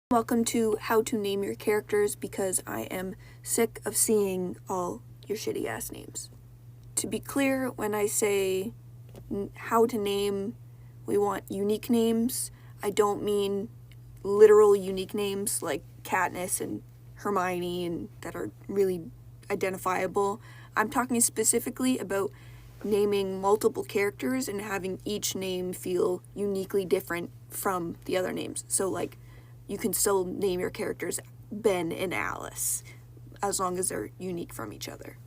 Welcome to How to Name Your Characters, because I am sick of seeing all your shitty ass names. To be clear, when I say how to name, we want unique names. I don't mean literal unique names like Katniss and Hermione and that are really identifiable. I'm talking specifically about naming multiple characters and having each name feel uniquely different from the other names. So like, you can still name your characters Ben and Alice, as long as they're unique from each other.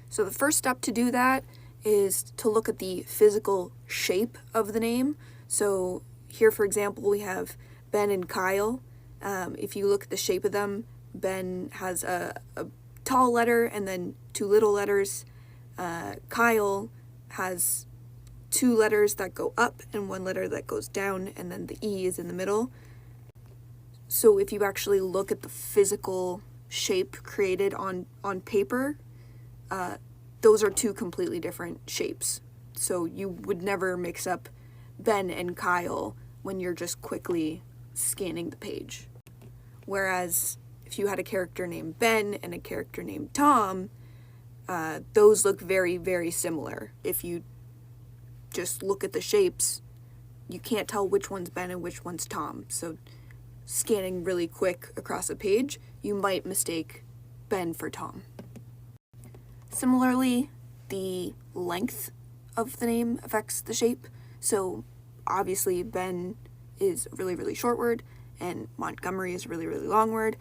So the first step to do that is to look at the physical shape of the name. So here, for example, we have Ben and Kyle. If you look at the shape of them, Ben has a tall letter and then two little letters. Kyle has two letters that go up and one letter that goes down, and then the E is in the middle. So if you actually look at the physical shape created on paper, those are two completely different shapes. So you would never mix up Ben and Kyle when you're just quickly scanning the page. Whereas if you had a character named Ben and a character named Tom, those look very, very similar. If you just look at the shapes, you can't tell which one's Ben and which one's Tom. So scanning really quick across a page, you might mistake Ben for Tom. Similarly, the length of the name affects the shape. So obviously Ben is a really, really short word and Montgomery is a really, really long word.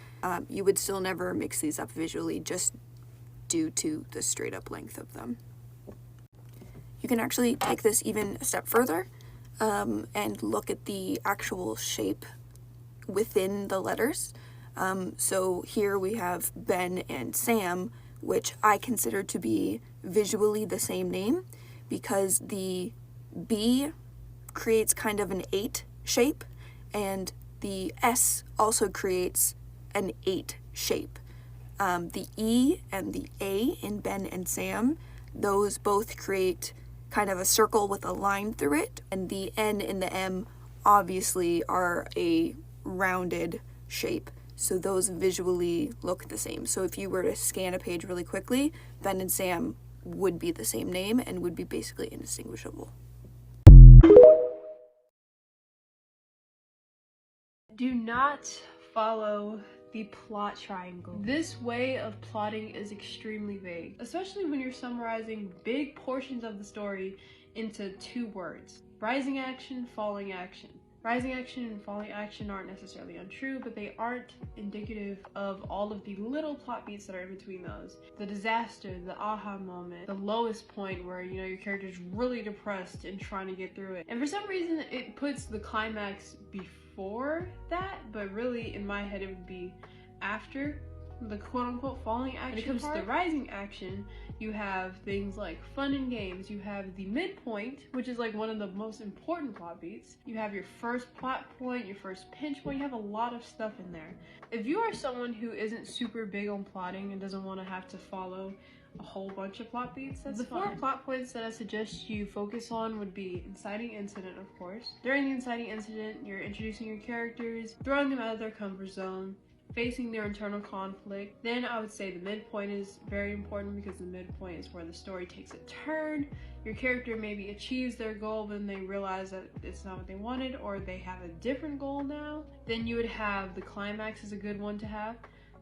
You would still never mix these up visually just due to the straight up length of them. You can actually take this even a step further and look at the actual shape within the letters. So here we have Ben and Sam, which I consider to be visually the same name because the B creates kind of an 8 shape and the S also creates an 8 shape. The E and the A in Ben and Sam, those both create kind of a circle with a line through it, and the N and the M obviously are a rounded shape, so those visually look the same. So if you were to scan a page really quickly, Ben and Sam would be the same name and would be basically indistinguishable. Do not follow the plot triangle. This way of plotting is extremely vague, especially when you're summarizing big portions of the story into 2 words: rising action, falling action. Rising action and falling action aren't necessarily untrue, but they aren't indicative of all of the little plot beats that are in between those. The disaster, the aha moment, the lowest point where, you know, your character's really depressed and trying to get through it. And for some reason, it puts the climax before that, but really, in my head, it would be after the quote-unquote falling action. When it comes to the rising action, you have things like fun and games. You have the midpoint, which is like one of the most important plot beats. You have your first plot point, your first pinch point. You have a lot of stuff in there. If you are someone who isn't super big on plotting and doesn't want to have to follow a whole bunch of plot beats, that's fine. The 4 plot points that I suggest you focus on would be inciting incident, of course. During the inciting incident, you're introducing your characters, throwing them out of their comfort zone, facing their internal conflict. Then I would say the midpoint is very important because the midpoint is where the story takes a turn. Your character maybe achieves their goal, but then they realize that it's not what they wanted, or they have a different goal now. Then you would have the climax is a good one to have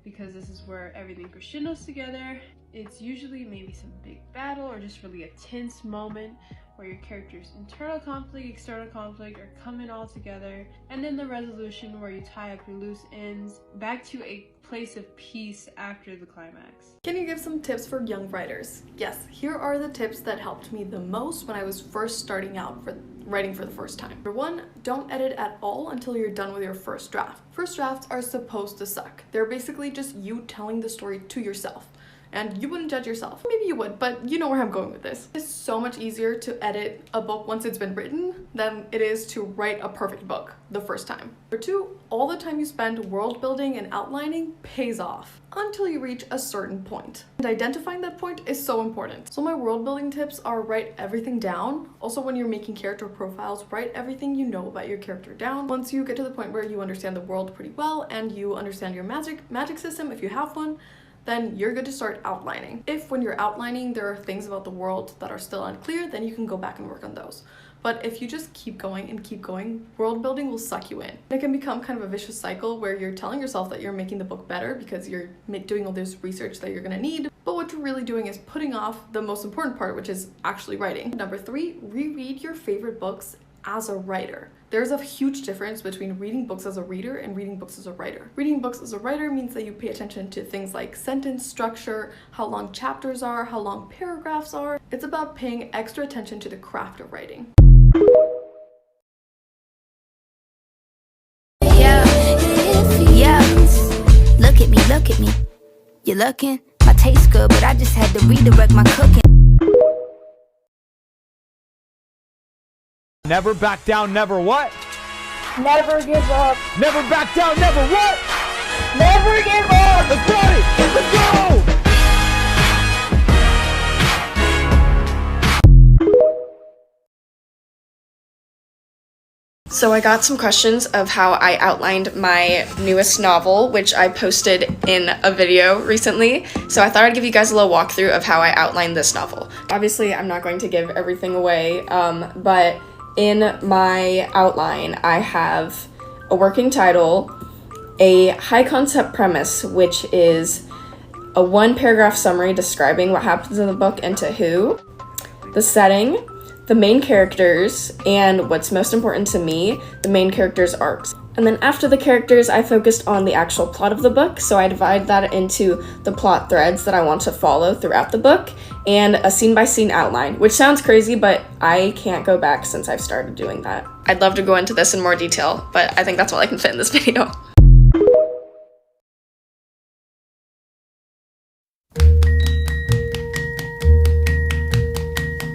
because this is where everything crescendos together. It's usually maybe some big battle or just really a tense moment where your character's internal conflict, external conflict are coming all together, and then the resolution where you tie up your loose ends back to a place of peace after the climax. Can you give some tips for young writers? Yes, here are the tips that helped me the most when I was first starting out for writing for the first time. Number 1, don't edit at all until you're done with your first draft. First drafts are supposed to suck. They're basically just you telling the story to yourself. and you wouldn't judge yourself. Maybe you would, but you know where I'm going with this. It's so much easier to edit a book once it's been written than it is to write a perfect book the first time. Number two, all the time you spend world building and outlining pays off until you reach a certain point. And identifying that point is so important. So my world building tips are write everything down. Also, when you're making character profiles, write everything you know about your character down. Once you get to the point where you understand the world pretty well and you understand your magic system, if you have one, then you're good to start outlining. If when you're outlining there are things about the world that are still unclear, then you can go back and work on those. But if you just keep going and keep going, world building will suck you in. It can become kind of a vicious cycle where you're telling yourself that you're making the book better because you're doing all this research that you're gonna need, but what you're really doing is putting off the most important part, which is actually writing. Number three, reread your favorite books as a writer. There's a huge difference between reading books as a reader and reading books as a writer. Reading books as a writer means that you pay attention to things like sentence structure, how long chapters are, how long paragraphs are. It's about paying extra attention to the craft of writing. Look at me. You're looking? My taste good, but I just had to redirect my cooking. Never back down, never what? Never give up. Never back down, never what? Never give up. Let's party! Let's go! So I got some questions of how I outlined my newest novel, which I posted in a video recently. So I thought I'd give you guys a little walkthrough of how I outlined this novel. Obviously, I'm not going to give everything away, but in my outline, I have a working title, a high concept premise, which is a 1-paragraph summary describing what happens in the book and to who, the setting, the main characters, and what's most important to me, the main characters' arcs. And then after the characters, I focused on the actual plot of the book, so I divide that into the plot threads that I want to follow throughout the book, and a scene-by-scene outline, which sounds crazy, but I can't go back since I've started doing that. I'd love to go into this in more detail, but I think that's all I can fit in this video.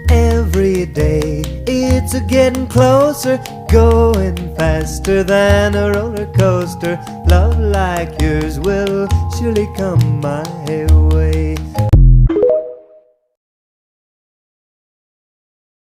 Every day it's a getting closer, going faster than a roller coaster. Love like yours will surely come my way.